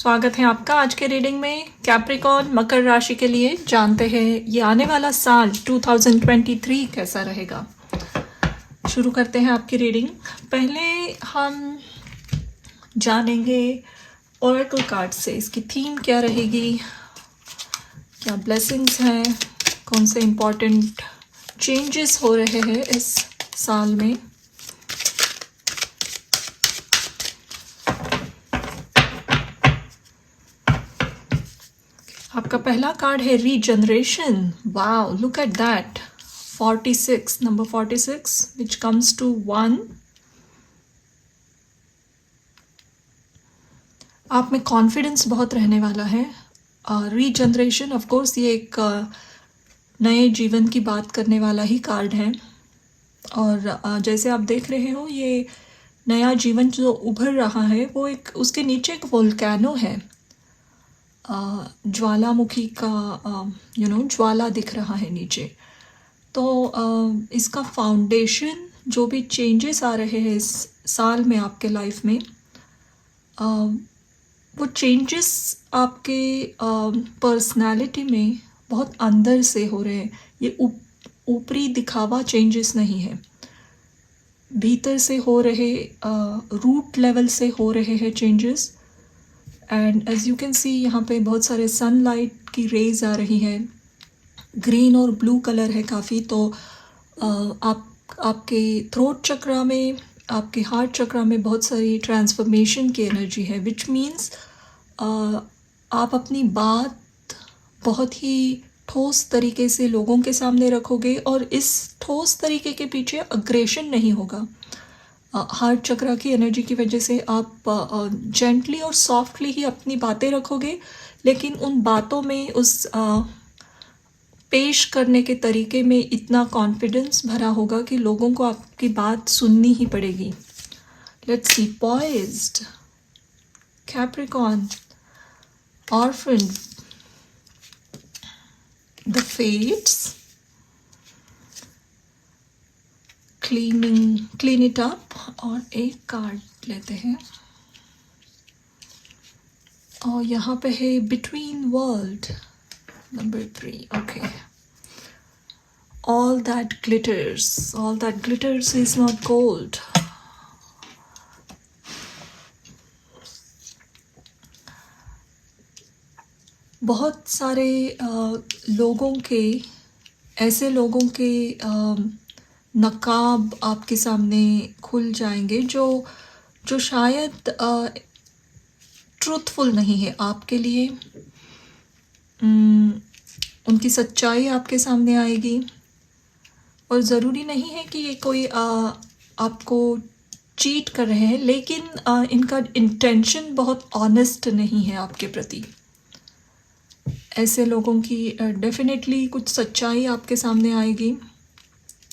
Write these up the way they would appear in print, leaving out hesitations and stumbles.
स्वागत है आपका आज के रीडिंग में। कैप्रिकॉर्न मकर राशि के लिए जानते हैं ये आने वाला साल 2023 कैसा रहेगा। शुरू करते हैं आपकी रीडिंग। पहले हम जानेंगे ओरेकल कार्ड से इसकी थीम क्या रहेगी, क्या ब्लेसिंग्स हैं, कौन से इम्पोर्टेंट चेंजेस हो रहे हैं इस साल में। आपका पहला कार्ड है regeneration. Wow, look at that. 46, number 46 which comes to 1। आप में कॉन्फिडेंस बहुत रहने वाला है। रीजनरेशन ऑफ कोर्स ये एक नए जीवन की बात करने वाला ही कार्ड है। और जैसे आप देख रहे हो ये नया जीवन जो उभर रहा है वो एक उसके नीचे एक वोल्केनो है। ज्वालामुखी का ज्वाला दिख रहा है नीचे। तो इसका फाउंडेशन जो भी चेंजेस आ रहे हैं इस साल में आपके लाइफ में, वो चेंजेस आपके पर्सनालिटी में बहुत अंदर से हो रहे हैं। ये ऊपरी दिखावा चेंजेस नहीं है, भीतर से हो रहे, रूट लेवल से हो रहे हैं changes. And as you can see यहाँ पे बहुत सारे सनलाइट की रेज आ रही है। ग्रीन और ब्लू कलर है काफ़ी। तो आपके थ्रोट चक्रा में, आपके हार्ट चक्रा में बहुत सारी ट्रांसफॉर्मेशन की एनर्जी है, विच मीन्स आप अपनी बात बहुत ही ठोस तरीके से लोगों के सामने रखोगे और इस ठोस तरीके के पीछे अग्रेशन नहीं होगा। हार्ट चक्रा की एनर्जी की वजह से आप जेंटली और सॉफ्टली ही अपनी बातें रखोगे, लेकिन उन बातों में उस पेश करने के तरीके में इतना कॉन्फिडेंस भरा होगा कि लोगों को आपकी बात सुननी ही पड़ेगी। Let's see, poised, Capricorn, orphan, the fates, clean it up. और एक कार्ड लेते हैं और यहाँ पे है between world, number 3। Okay, all that glitters is not gold। बहुत सारे ऐसे लोगों के नकाब आपके सामने खुल जाएंगे जो शायद ट्रूथफुल नहीं है आपके लिए। उनकी सच्चाई आपके सामने आएगी और ज़रूरी नहीं है कि ये कोई आपको चीट कर रहे हैं, लेकिन इनका इंटेंशन बहुत ऑनेस्ट नहीं है आपके प्रति। ऐसे लोगों की डेफिनेटली कुछ सच्चाई आपके सामने आएगी।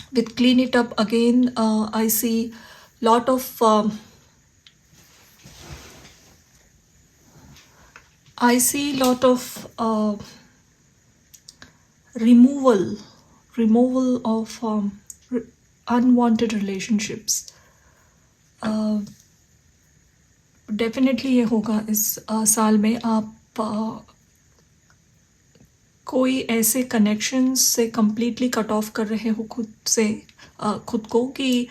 With clean it up again, I see lot of removal of unwanted relationships। Definitely ये होगा इस साल में। आप कोई ऐसे कनेक्शंस से कम्प्लीटली कट ऑफ कर रहे हो खुद को कि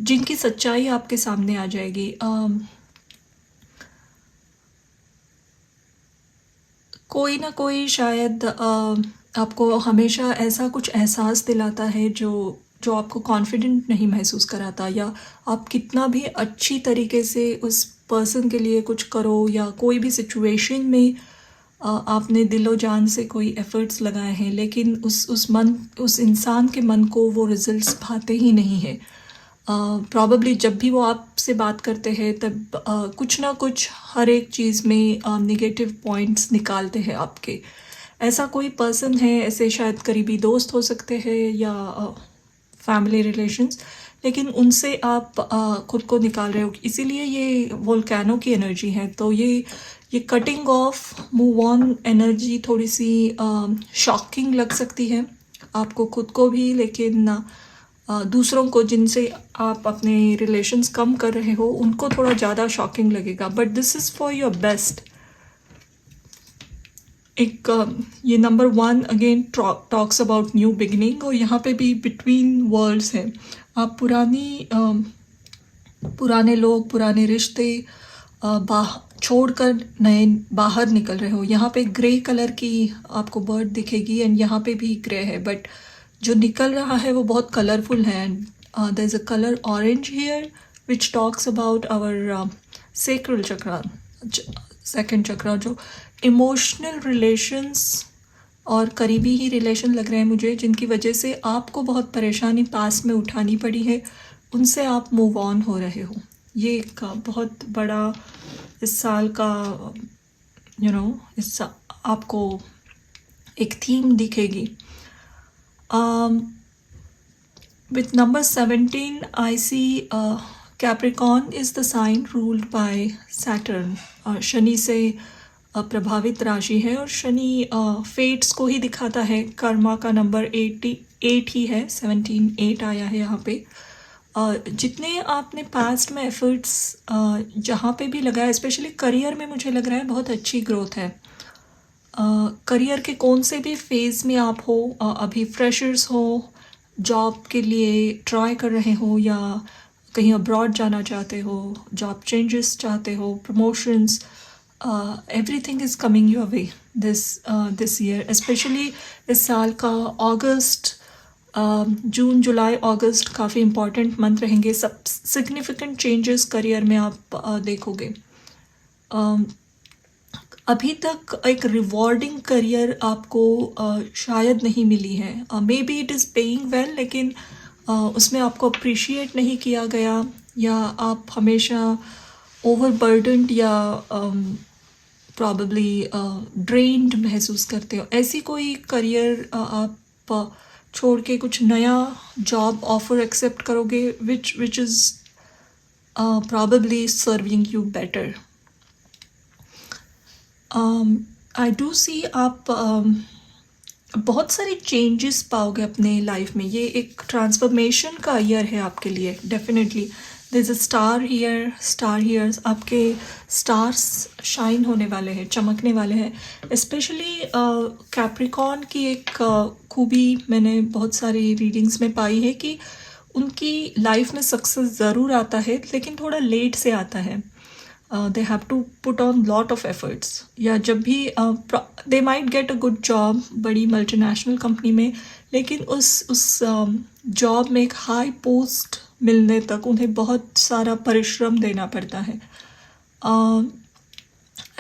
जिनकी सच्चाई आपके सामने आ जाएगी। कोई ना कोई शायद आपको हमेशा ऐसा कुछ एहसास दिलाता है जो आपको कॉन्फिडेंट नहीं महसूस कराता, या आप कितना भी अच्छी तरीके से उस पर्सन के लिए कुछ करो या कोई भी सिचुएशन में आपने दिलो जान से कोई एफ़र्ट्स लगाए हैं, लेकिन उस इंसान के मन को वो रिजल्ट्स भाते ही नहीं है। प्रॉबेबली जब भी वो आपसे बात करते हैं तब कुछ ना कुछ हर एक चीज़ में नेगेटिव पॉइंट्स निकालते हैं आपके। ऐसा कोई पर्सन है, ऐसे शायद करीबी दोस्त हो सकते हैं या फैमिली रिलेशंस, लेकिन उनसे आप खुद को निकाल रहे हो। इसीलिए ये वोल्केनो की एनर्जी है। तो ये cutting of, move on energy थोड़ी सी शॉकिंग लग सकती है आपको खुद को भी, लेकिन दूसरों को जिनसे आप अपने रिलेशंस कम कर रहे हो उनको थोड़ा ज़्यादा शॉकिंग लगेगा। But this is for your best. एक ये number 1 again talks about new beginning, और यहाँ पे भी बिटवीन वर्ल्ड्स है। आप पुराने लोग, पुराने रिश्ते छोड़कर नए बाहर निकल रहे हो। यहाँ पे ग्रे कलर की आपको बर्ड दिखेगी, एंड यहाँ पे भी ग्रे है, बट जो निकल रहा है वो बहुत कलरफुल है। And there is a colour orange here which talks about our sacral chakra, second chakra, जो इमोशनल रिलेशंस और करीबी ही रिलेशन लग रहे हैं मुझे, जिनकी वजह से आपको बहुत परेशानी पास में उठानी पड़ी है, उनसे आप मूव ऑन हो रहे हो। ये एक बहुत बड़ा इस साल का आपको एक थीम दिखेगी। With number 17, I see Capricorn is the sign ruled by Saturn. Shani से प्रभावित राशि है, और शनि फेट्स को ही दिखाता है। कर्मा का नंबर 88 ही है, 17 8 आया है यहाँ पे। जितने आपने पास्ट में एफर्ट्स जहाँ पे भी लगाया, स्पेशली करियर में, मुझे लग रहा है बहुत अच्छी ग्रोथ है। करियर के कौन से भी फेज़ में आप हो, अभी फ्रेशर्स हो, जॉब के लिए ट्राई कर रहे हो, या कहीं अब्रॉड जाना चाहते हो, जॉब चेंजेस चाहते हो, promotions, everything is coming your way this year. Specially इस साल का अगस्त, जून, जुलाई, अगस्त काफ़ी इम्पॉर्टेंट मंथ रहेंगे। सब सिग्निफिकेंट चेंजेस करियर में आप देखोगे। अभी तक एक रिवॉर्डिंग करियर आपको शायद नहीं मिली है। May be it is paying well, लेकिन उसमें आपको अप्रिशिएट नहीं किया गया, या आप हमेशा ओवरबर्डन्ड या प्रॉबली ड्रेन्ड महसूस करते हो। ऐसी कोई करियर आप छोड़ के कुछ नया जॉब ऑफर एक्सेप्ट करोगे, which is probably serving you better. I do see आप बहुत सारे चेंजेस पाओगे अपने लाइफ में। ये एक ट्रांसफॉर्मेशन का ईयर है आपके लिए, definitely. There is a star here, आपके स्टार्स शाइन होने वाले हैं, चमकने वाले हैं। स्पेशली कैप्रिकॉर्न की एक खूबी मैंने बहुत सारी रीडिंग्स में पाई है कि उनकी लाइफ में सक्सेस ज़रूर आता है, लेकिन थोड़ा लेट से आता है। They have to put on lot of efforts, या जब भी they might get a good job बड़ी मल्टीनेशनल कंपनी में, लेकिन उस जॉब में एक हाई पोस्ट मिलने तक उन्हें बहुत सारा परिश्रम देना पड़ता है।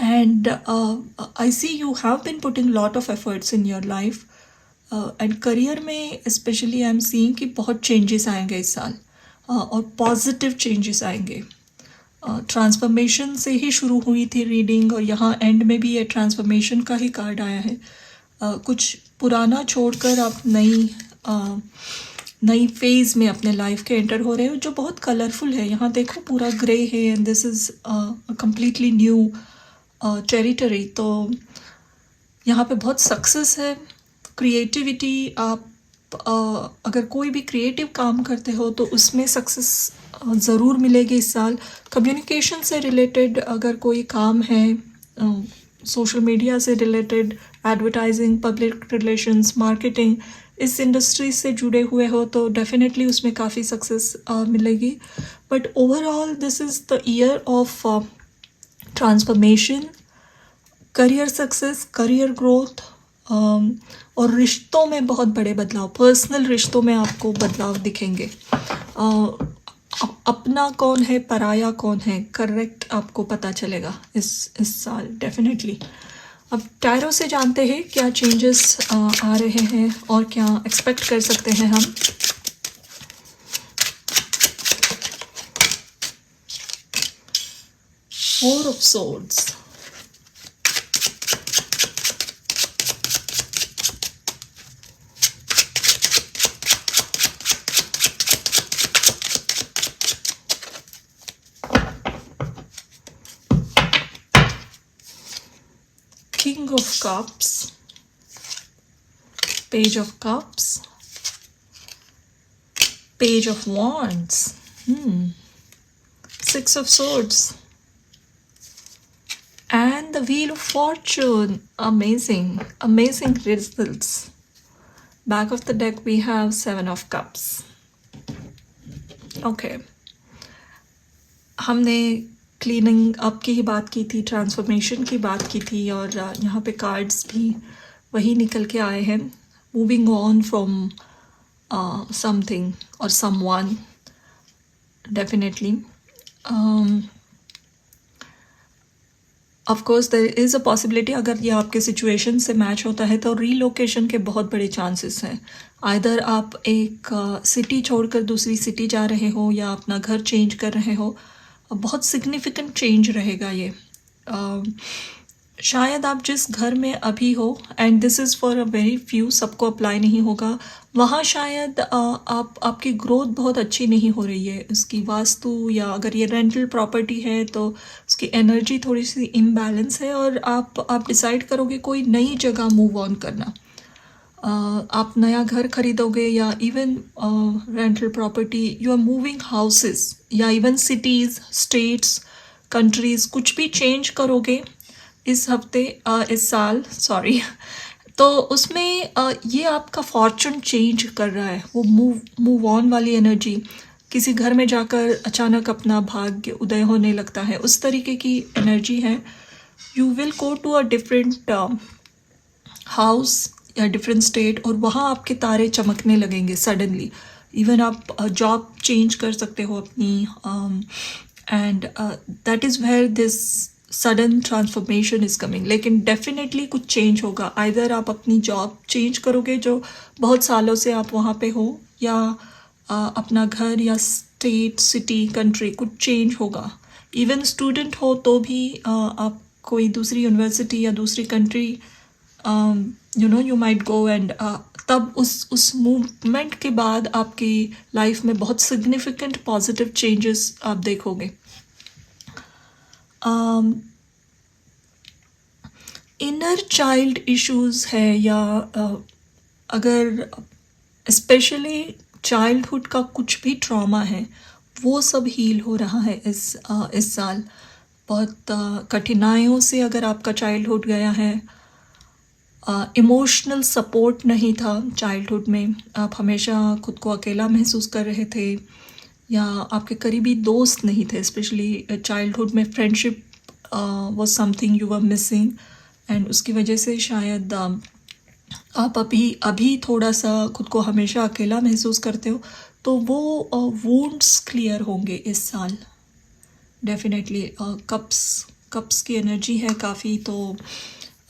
And I see you have been putting lot of efforts in your life, and career में स्पेशली आई एम सीइंग कि बहुत चेंजेस आएंगे इस साल, और पॉजिटिव चेंजेस आएंगे। ट्रांसफॉर्मेशन से ही शुरू हुई थी रीडिंग, और यहाँ एंड में भी ये ट्रांसफॉर्मेशन का ही कार्ड आया है। कुछ पुराना छोड़कर आप नई फेज़ में अपने लाइफ के एंटर हो रहे हो, जो बहुत कलरफुल है। यहाँ देखो पूरा ग्रे है, and this is completely new territory. तो यहाँ पे बहुत सक्सेस है, क्रिएटिविटी। आप अगर कोई भी क्रिएटिव काम करते हो तो उसमें सक्सेस ज़रूर मिलेगी इस साल। कम्युनिकेशन से रिलेटेड अगर कोई काम है, सोशल मीडिया से related, advertising, public relations, marketing, इस इंडस्ट्री से जुड़े हुए हो तो डेफिनेटली उसमें काफ़ी सक्सेस मिलेगी। But overall this is the year of transformation, career success, career growth, और रिश्तों में बहुत बड़े बदलाव। पर्सनल रिश्तों में आपको बदलाव दिखेंगे। अपना कौन है, पराया कौन है, करेक्ट आपको पता चलेगा इस साल डेफिनेटली। अब टैरो से जानते हैं क्या चेंजेस आ रहे हैं और क्या एक्सपेक्ट कर सकते हैं हम। Four of swords, King of Cups, Page of Cups, Page of Wands, Six of Swords, and and the Wheel of Fortune. Amazing, amazing results. Back of the deck we have Seven of Cups. Okay. हमने cleaning up की ही बात की थी, transformation की बात की थी, और यहाँ पे कार्ड्स भी वही निकल के आए हैं. मूविंग ऑन फ्रॉम समथिंग और someone, definitely. Of course there is a possibility, अगर ये आपके सिचुएशन से मैच होता है तो रीलोकेशन के बहुत बड़े चांसेस हैं. आइदर आप एक सिटी छोड़कर दूसरी सिटी जा रहे हो या अपना घर चेंज कर रहे हो. बहुत सिग्निफिकेंट चेंज रहेगा ये. शायद आप जिस घर में अभी हो, and this is for a very few, सबको अप्लाई नहीं होगा, वहाँ शायद आपकी ग्रोथ बहुत अच्छी नहीं हो रही है. उसकी वास्तु, या अगर ये रेंटल प्रॉपर्टी है तो उसकी एनर्जी थोड़ी सी इम्बैलेंस है, और आप डिसाइड करोगे कोई नई जगह मूव ऑन करना. आप नया घर खरीदोगे या even rental property, you are moving houses, या इवन सिटीज़, स्टेट्स, कंट्रीज़, कुछ भी चेंज करोगे इस हफ्ते, इस साल, सॉरी. तो उसमें ये आपका फॉर्चून चेंज कर रहा है. वो मूव ऑन वाली एनर्जी, किसी घर में जाकर अचानक अपना भाग्य उदय होने लगता है, उस तरीके की एनर्जी है. You will go to a different house या डिफरेंट स्टेट, और वहाँ आपके तारे चमकने लगेंगे सडनली. इवन आप जॉब चेंज कर सकते हो अपनी, and that is where this sudden transformation is coming. लेकिन डेफिनेटली कुछ चेंज होगा. आइदर आप अपनी जॉब चेंज करोगे जो बहुत सालों से आप वहाँ पे हो, या अपना घर या स्टेट, सिटी, कंट्री, कुछ चेंज होगा. इवन स्टूडेंट हो तो भी आप कोई दूसरी यूनिवर्सिटी या दूसरी country, you might go, and तब उस मूवमेंट के बाद आपकी लाइफ में बहुत सिग्निफिकेंट पॉजिटिव चेंजेस आप देखोगे. इनर चाइल्ड इश्यूज़ है, या अगर स्पेशली चाइल्डहुड का कुछ भी ट्रॉमा है, वो सब हील हो रहा है इस साल. बहुत कठिनाइयों से अगर आपका चाइल्डहुड गया है, इमोशनल सपोर्ट नहीं था चाइल्डहुड में, आप हमेशा खुद को अकेला महसूस कर रहे थे, या आपके करीबी दोस्त नहीं थे. स्पेशली चाइल्डहुड में friendship was something you were missing, and उसकी वजह से शायद आप अभी थोड़ा सा खुद को हमेशा अकेला महसूस करते हो. तो वो वुंड्स क्लियर होंगे इस साल, डेफिनेटली. कप्स की एनर्जी है काफ़ी, तो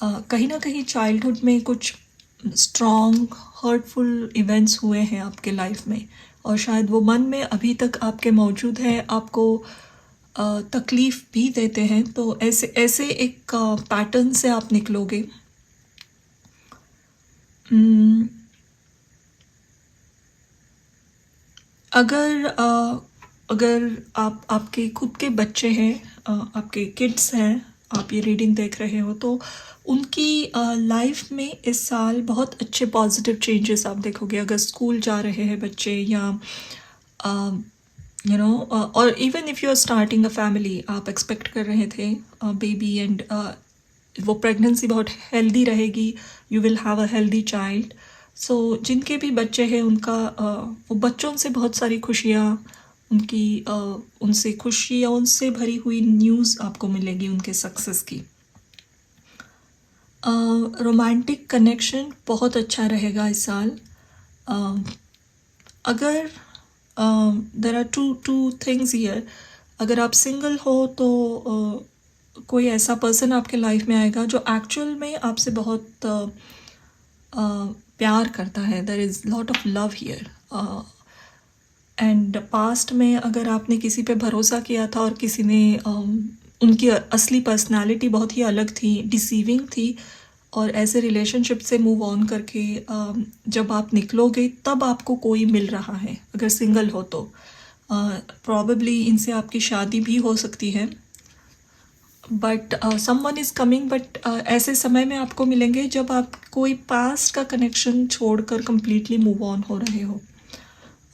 कहीं ना कहीं चाइल्डहुड में कुछ स्ट्रॉन्ग हर्टफुल इवेंट्स हुए हैं आपके लाइफ में, और शायद वो मन में अभी तक आपके मौजूद है, आपको तकलीफ़ भी देते हैं. तो ऐसे एक पैटर्न से आप निकलोगे. अगर आपके खुद के बच्चे हैं, आपके किड्स हैं, आप ये रीडिंग देख रहे हो, तो उनकी लाइफ में इस साल बहुत अच्छे पॉजिटिव चेंजेस आप देखोगे. अगर स्कूल जा रहे हैं बच्चे, या और even if you are starting a family, आप एक्सपेक्ट कर रहे थे बेबी, एंड वो प्रेगनेंसी बहुत हेल्दी रहेगी, you will have a healthy child. So जिनके भी बच्चे हैं, उनका वो बच्चों से बहुत सारी खुशियाँ, उनसे भरी हुई न्यूज़ आपको मिलेगी उनके सक्सेस की. रोमांटिक कनेक्शन बहुत अच्छा रहेगा इस साल. अगर there are two things here. अगर आप सिंगल हो तो कोई ऐसा पर्सन आपके लाइफ में आएगा जो एक्चुअल में आपसे बहुत प्यार करता है. There is lot of love here. And past में अगर आपने किसी पे भरोसा किया था, और किसी ने उनकी असली पर्सनालिटी बहुत ही अलग थी, डिसीविंग थी, और ऐसे रिलेशनशिप से मूव ऑन करके जब आप निकलोगे तब आपको कोई मिल रहा है. अगर सिंगल हो तो प्रॉबेबली इनसे आपकी शादी भी हो सकती है, but someone is coming. But ऐसे समय में आपको मिलेंगे जब आप कोई पास्ट का कनेक्शन छोड़कर कम्प्लीटली मूव ऑन हो रहे हो.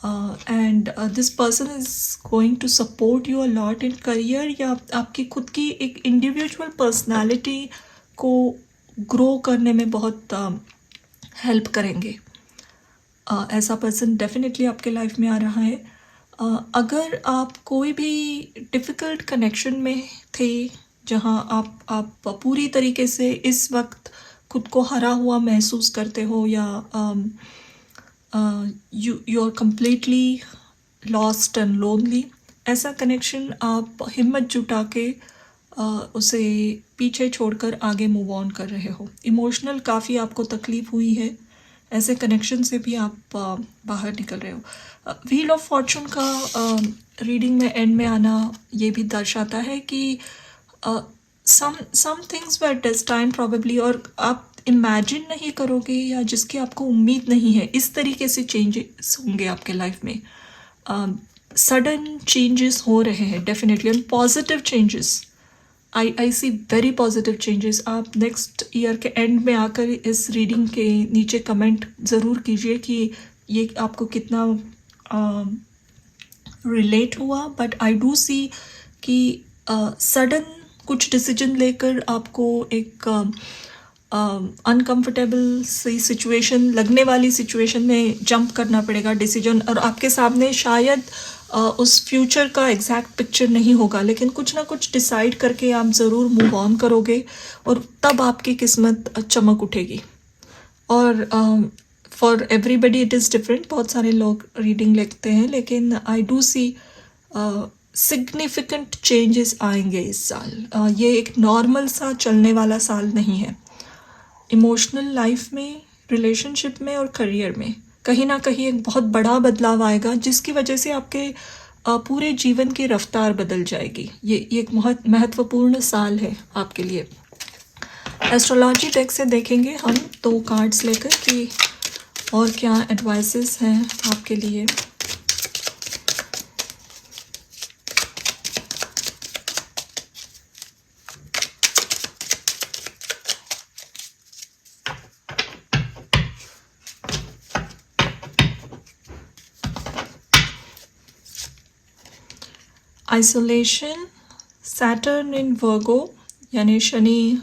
And this person is going to support you a lot in career, या आपकी खुद की एक इंडिविजुअल पर्सनालिटी को ग्रो करने में बहुत हेल्प करेंगे। ऐसा पर्सन डेफिनेटली आपके लाइफ में आ रहा है। अगर आप कोई भी डिफ़िकल्ट कनेक्शन में थे जहाँ आप पूरी तरीके से इस वक्त खुद को हरा हुआ महसूस करते हो, या you are completely lost and lonely, ऐसा कनेक्शन आप हिम्मत जुटा के उसे पीछे छोड़कर आगे मूव ऑन कर रहे हो। इमोशनल काफ़ी आपको तकलीफ़ हुई है, ऐसे कनेक्शन से भी आप बाहर निकल रहे हो। व्हील ऑफ फॉर्चून का रीडिंग में एंड में आना ये भी दर्शाता है कि some things were destined probably, और आप इमेजिन नहीं करोगे या जिसकी आपको उम्मीद नहीं है, इस तरीके से चेंजेस होंगे आपके लाइफ में। सडन चेंजेस हो रहे हैं definitely, and positive changes. I see very positive changes. आप नेक्स्ट ईयर के एंड में आकर इस रीडिंग के नीचे कमेंट ज़रूर कीजिए कि ये आपको कितना रिलेट हुआ। बट आई डू सी कि सडन कुछ डिसीजन लेकर आपको एक अनकंफर्टेबल सी सिचुएशन, लगने वाली सिचुएशन में जंप करना पड़ेगा डिसीजन, और आपके सामने शायद उस फ्यूचर का एग्जैक्ट पिक्चर नहीं होगा, लेकिन कुछ ना कुछ डिसाइड करके आप ज़रूर मूव ऑन करोगे, और तब आपकी किस्मत चमक उठेगी। और for everybody it is different. बहुत सारे लोग रीडिंग लिखते हैं, लेकिन I do see significant changes आएंगे इस साल। ये एक नॉर्मल सा चलने वाला साल नहीं है। इमोशनल लाइफ में, रिलेशनशिप में और करियर में कहीं ना कहीं एक बहुत बड़ा बदलाव आएगा, जिसकी वजह से आपके पूरे जीवन की रफ्तार बदल जाएगी। ये एक बहुत महत्वपूर्ण साल है आपके लिए। एस्ट्रोलॉजी डेक से देखेंगे हम 2 कार्ड्स लेकर कि और क्या एडवाइसेस हैं आपके लिए। आइसोलेशन, सैटर्न इन वर्गो, यानी शनि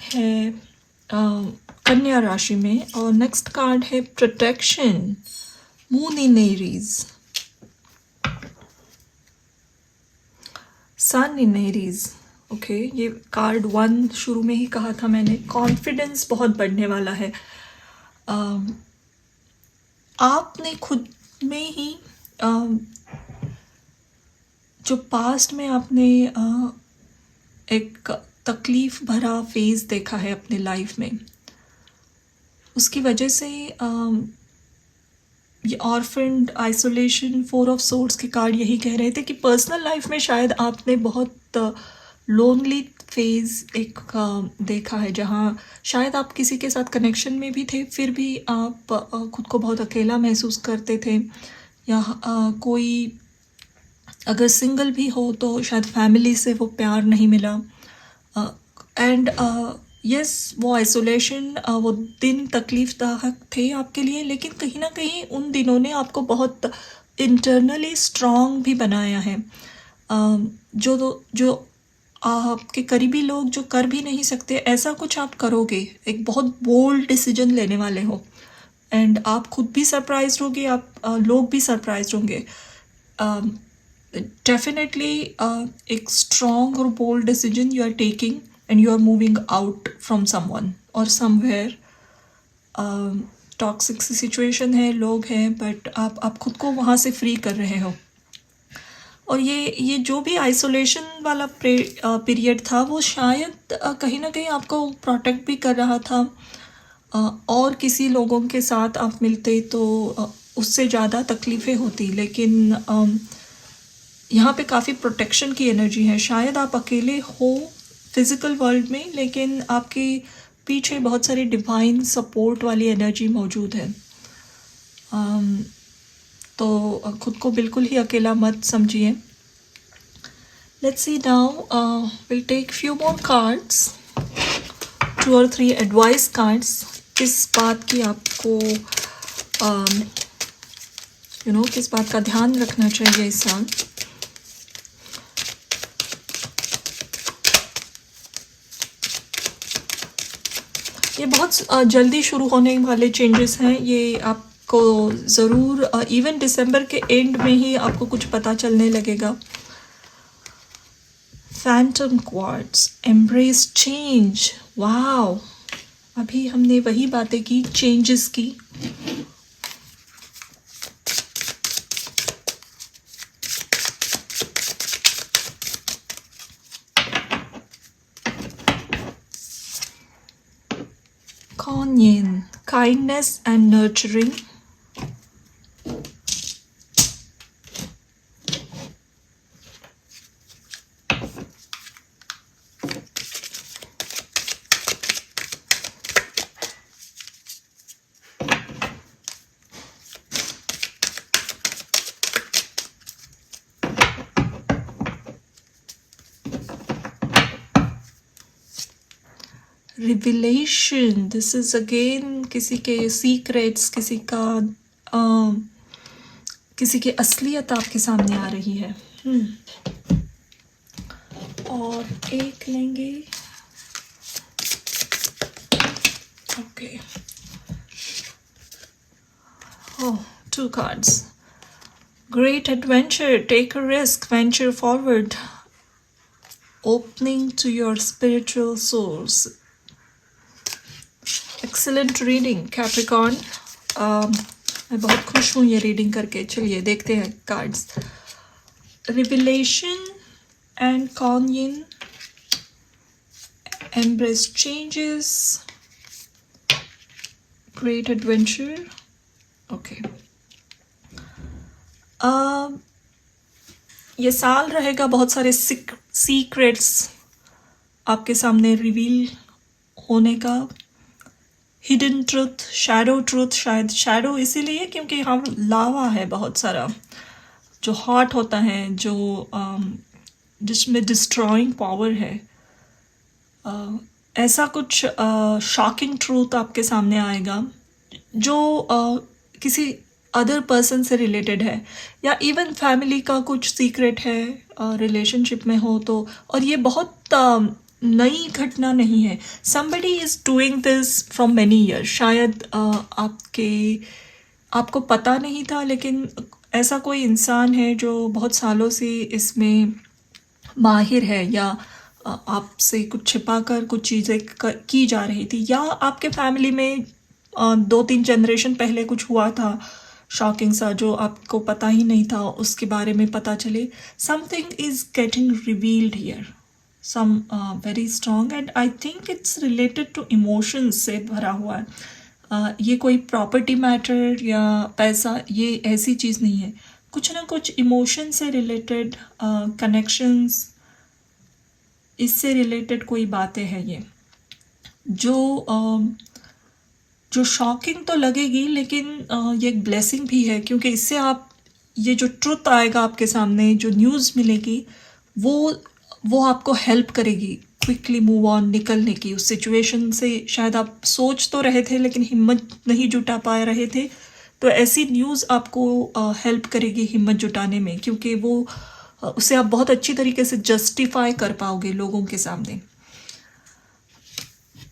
है कन्या राशि में, और नेक्स्ट कार्ड है protection, moon in Aries, sun in Aries. Okay, ये कार्ड 1 शुरू में ही कहा था मैंने, कॉन्फिडेंस बहुत बढ़ने वाला है। आपने खुद में ही जो पास्ट में आपने एक तकलीफ़ भरा फेज़ देखा है अपने लाइफ में, उसकी वजह से ये ऑर्फन्ड, आइसोलेशन, 4 ऑफ सोर्ड्स के कार्ड यही कह रहे थे कि पर्सनल लाइफ में शायद आपने बहुत लोनली फेज़ एक देखा है, जहाँ शायद आप किसी के साथ कनेक्शन में भी थे, फिर भी आप खुद को बहुत अकेला महसूस करते थे, या कोई अगर सिंगल भी हो तो शायद फैमिली से वो प्यार नहीं मिला। एंड यस, वो आइसोलेशन, वो दिन तकलीफ़दायक थे आपके लिए, लेकिन कहीं ना कहीं उन दिनों ने आपको बहुत इंटरनली स्ट्रॉन्ग भी बनाया है। जो आपके करीबी लोग जो कर भी नहीं सकते, ऐसा कुछ आप करोगे, एक बहुत बोल्ड डिसीजन लेने वाले हो, एंड आप खुद भी सरप्राइज होगे, आप लोग भी सरप्राइज होंगे। डेफिनेटली एक स्ट्रॉन्ग और bold decision you are taking, and you are moving out from someone or somewhere. Toxic situation है, लोग हैं, बट आप खुद को वहाँ से फ्री कर रहे हो। और ये जो भी आइसोलेशन वाला पीरियड था, वो शायद कहीं ना कहीं आपको प्रोटेक्ट भी कर रहा था। और किसी लोगों के साथ आप मिलते तो उससे ज़्यादा तकलीफ़ें होती, लेकिन यहाँ पे काफ़ी प्रोटेक्शन की एनर्जी है। शायद आप अकेले हो फिज़िकल वर्ल्ड में, लेकिन आपके पीछे बहुत सारी डिवाइन सपोर्ट वाली एनर्जी मौजूद है। तो खुद को बिल्कुल ही अकेला मत समझिए। Let's see now, will take few more cards, 2 और 3 एडवाइस कार्ड्स। किस बात की आपको किस बात का ध्यान रखना चाहिए इस साल। ये बहुत जल्दी शुरू होने वाले चेंजेस हैं, ये आपको ज़रूर इवन दिसंबर के एंड में ही आपको कुछ पता चलने लगेगा। Phantom quartz, embrace change, wow, अभी हमने वही बातें की, चेंजेस की। Kanyin, kindness and nurturing. Revelation, this is again किसी के सीक्रेट्स, किसी की असलियत आपके सामने आ रही है। और एक लेंगे, okay, oh, 2 cards. Great adventure, take a risk, venture forward, opening to your spiritual source. Excellent reading, Capricorn. मैं बहुत खुश हूँ ये रीडिंग करके। चलिए देखते हैं cards. Revelation and Kanyin, embrace changes, great adventure. Okay. ये साल रहेगा बहुत सारे सीक्रेट्स आपके सामने रिवील होने का। हिडन ट्रूथ, शैडो ट्रूथ, शायद शैडो इसीलिए क्योंकि हम लावा है बहुत सारा जो हॉट होता है, जो जिसमें डिस्ट्रॉइंग पावर है। ऐसा कुछ शॉकिंग ट्रूथ आपके सामने आएगा जो किसी अदर पर्सन से रिलेटेड है, या इवन फैमिली का कुछ सीक्रेट है, रिलेशनशिप में हो तो। और ये बहुत नई घटना नहीं है। somebody is doing this from many years. शायद आपको पता नहीं था, लेकिन ऐसा कोई इंसान है जो बहुत सालों से इसमें माहिर है, या आपसे कुछ छिपा कर कुछ चीज़ें की जा रही थी, या आपके फैमिली में 2-3 जनरेशन पहले कुछ हुआ था शॉकिंग सा जो आपको पता ही नहीं था, उसके बारे में पता चले। Something is getting revealed here, some very strong, and I think it's related to emotions से भरा हुआ है। ये कोई प्रॉपर्टी मैटर या पैसा, ये ऐसी चीज़ नहीं है। कुछ ना कुछ इमोशन से रिलेटेड कनेक्शंस, इससे रिलेटेड कोई बातें हैं ये, जो शॉकिंग तो लगेगी, लेकिन ये एक ब्लेसिंग भी है, क्योंकि इससे आप ये जो ट्रुथ आएगा आपके सामने, जो न्यूज़ मिलेगी, वो आपको हेल्प करेगी क्विकली मूव ऑन, निकलने की उस सिचुएशन से। शायद आप सोच तो रहे थे लेकिन हिम्मत नहीं जुटा पा रहे थे, तो ऐसी न्यूज़ आपको हेल्प करेगी हिम्मत जुटाने में, क्योंकि वो उसे आप बहुत अच्छी तरीके से जस्टिफाई कर पाओगे लोगों के सामने।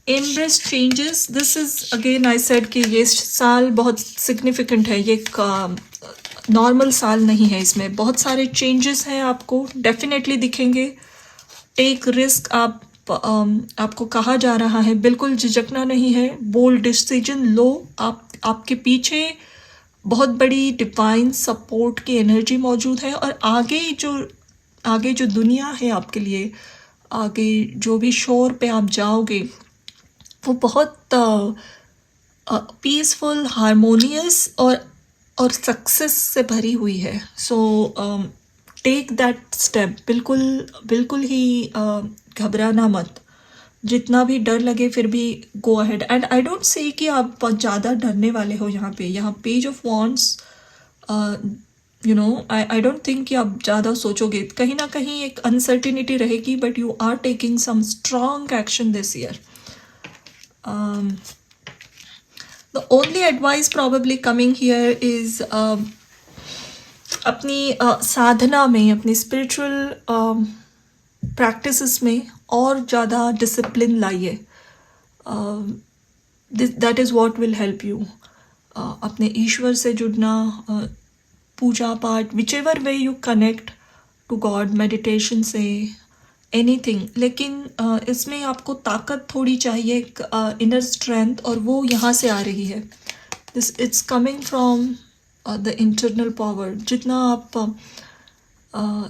Embrace changes, this is again I said कि ये साल बहुत सिग्निफिकेंट है, ये नॉर्मल साल नहीं है, इसमें बहुत सारे चेंजेस हैं, आपको डेफिनेटली दिखेंगे। टेक रिस्क, आपको कहा जा रहा है, बिल्कुल झिझकना नहीं है, बोल्ड डिसीजन लो। आपके पीछे बहुत बड़ी डिवाइन सपोर्ट की एनर्जी मौजूद है, और आगे जो दुनिया है आपके लिए, आगे जो भी शोर पे आप जाओगे, वो बहुत पीसफुल, हारमोनियस और सक्सेस से भरी हुई है। सो टेक दैट स्टेप, बिल्कुल ही घबराना मत। जितना भी डर लगे फिर भी go ahead, and I don't say कि आप बहुत ज़्यादा डरने वाले हो। यहाँ page of wands, I don't think कि आप ज़्यादा सोचोगे। कहीं ना कहीं एक अनसर्टिनिटी रहेगी, but you are taking some strong action this year. The only advice probably coming here is अपनी साधना में, अपनी स्पिरिचुअल प्रैक्टिसेस में और ज़्यादा डिसिप्लिन लाइए. That is what will help you. अपने ईश्वर से जुड़ना, पूजा पाठ, whichever way you connect to God, meditation से, एनीथिंग. लेकिन इसमें आपको ताकत थोड़ी चाहिए, इनर स्ट्रेंथ, और वो यहाँ से आ रही है. This it's coming from the internal power. जितना आप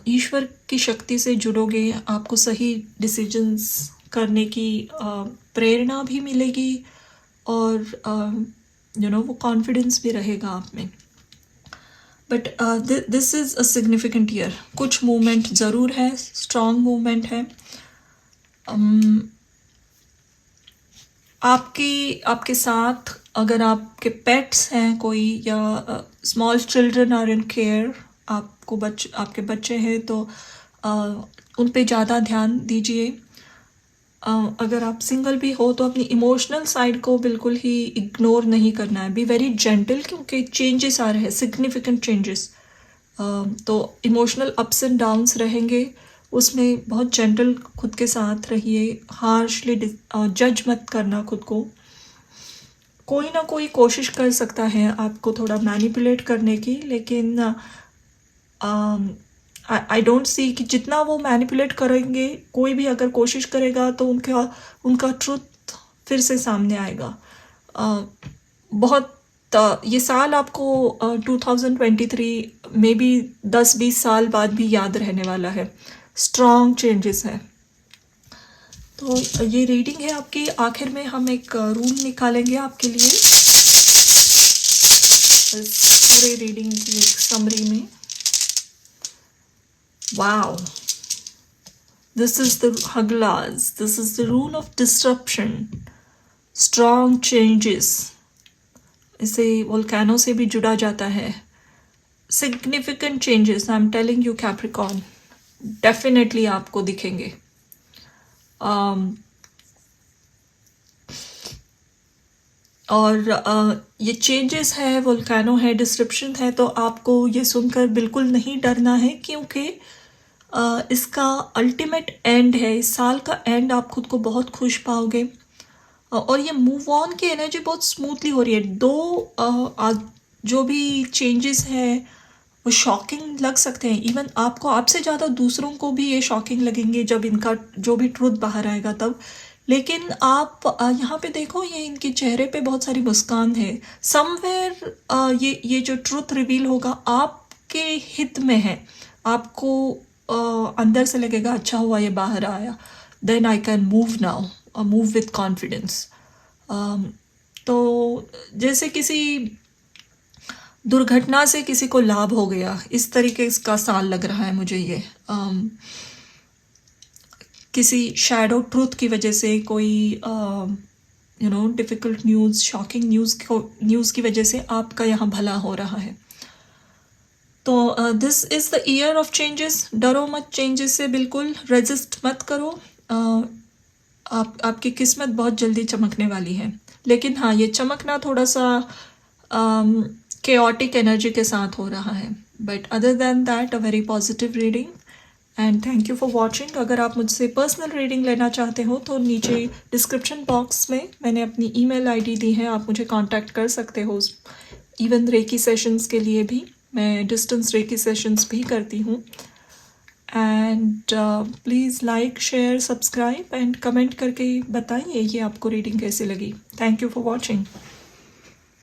ईश्वर की शक्ति से जुड़ोगे, आपको सही डिसीजंस करने की प्रेरणा भी मिलेगी, और वो कॉन्फिडेंस भी रहेगा आप में. But this is a significant year. कुछ मूवमेंट ज़रूर है, स्ट्रॉन्ग मूवमेंट है. आपके साथ अगर आपके पेट्स हैं कोई, या small children are in care, आपके बच्चे हैं, तो उन पे ज़्यादा ध्यान दीजिए. अगर आप सिंगल भी हो तो अपनी इमोशनल साइड को बिल्कुल ही इग्नोर नहीं करना है. बी वेरी जेंटल, क्योंकि चेंजेस आ रहे हैं, सिग्निफिकेंट चेंजेस. तो इमोशनल अप्स एंड डाउन्स रहेंगे, उसमें बहुत जेंटल खुद के साथ रहिए. हार्शली जज मत करना खुद को. कोई ना कोई कोशिश कर सकता है आपको थोड़ा मैनिपुलेट करने की, लेकिन आई डोंट सी कि जितना वो मैनिपुलेट करेंगे, कोई भी अगर कोशिश करेगा तो उनका ट्रुथ फिर से सामने आएगा. बहुत ये साल आपको 2023 में भी 10-20 साल बाद भी याद रहने वाला है. स्ट्रॉन्ग चेंजेस है. तो ये रीडिंग है आपकी. आखिर में हम एक रूम निकालेंगे आपके लिए इस पूरे रीडिंग की एक समरी में. Wow, this is the Haglas. This is the rune of disruption, strong changes. इसे वोल्केनो से भी जुड़ा जाता है. Significant changes, I'm telling you Capricorn, definitely आपको दिखेंगे. और ये चेंजेस है, वोल्केनो है, डिस्रप्शन है, तो आपको ये सुनकर बिल्कुल नहीं डरना है, क्योंकि इसका अल्टीमेट एंड है. इस साल का एंड आप खुद को बहुत खुश पाओगे. और ये मूव ऑन की एनर्जी बहुत स्मूथली हो रही है. जो भी चेंजेस है वो शॉकिंग लग सकते हैं. इवन आपसे ज़्यादा दूसरों को भी ये शॉकिंग लगेंगे जब इनका जो भी ट्रुथ बाहर आएगा तब. लेकिन आप यहाँ पे देखो, ये इनके चेहरे पे बहुत सारी मुस्कान है. समवेयर ये जो ट्रुथ रिवील होगा आपके हित में है. आपको अंदर से लगेगा अच्छा हुआ ये बाहर आया, then I can move now, move with confidence. तो जैसे किसी दुर्घटना से किसी को लाभ हो गया, इस तरीके का साल लग रहा है मुझे ये. किसी शैडो ट्रूथ की वजह से, कोई डिफ़िकल्ट न्यूज़, शॉकिंग न्यूज़ की वजह से आपका यहाँ भला हो रहा है. तो this is the year of changes. डरो मत चेंजेस से, बिल्कुल रेजिस्ट मत करो. आपकी किस्मत बहुत जल्दी चमकने वाली है. लेकिन हाँ, ये चमकना थोड़ा सा chaotic एनर्जी के साथ हो रहा है. But other than that, a very positive reading. And thank you for watching. अगर आप मुझसे पर्सनल रीडिंग लेना चाहते हो तो नीचे डिस्क्रिप्शन बॉक्स में मैंने अपनी ईमेल आईडी दी है, आप मुझे कांटेक्ट कर सकते हो. इवन रेकी सेशंस के लिए भी मैं डिस्टेंस रेकी सेशंस भी करती हूँ. And please like, share, subscribe and comment करके बताइए ये आपको रीडिंग कैसे लगी. Thank you for watching.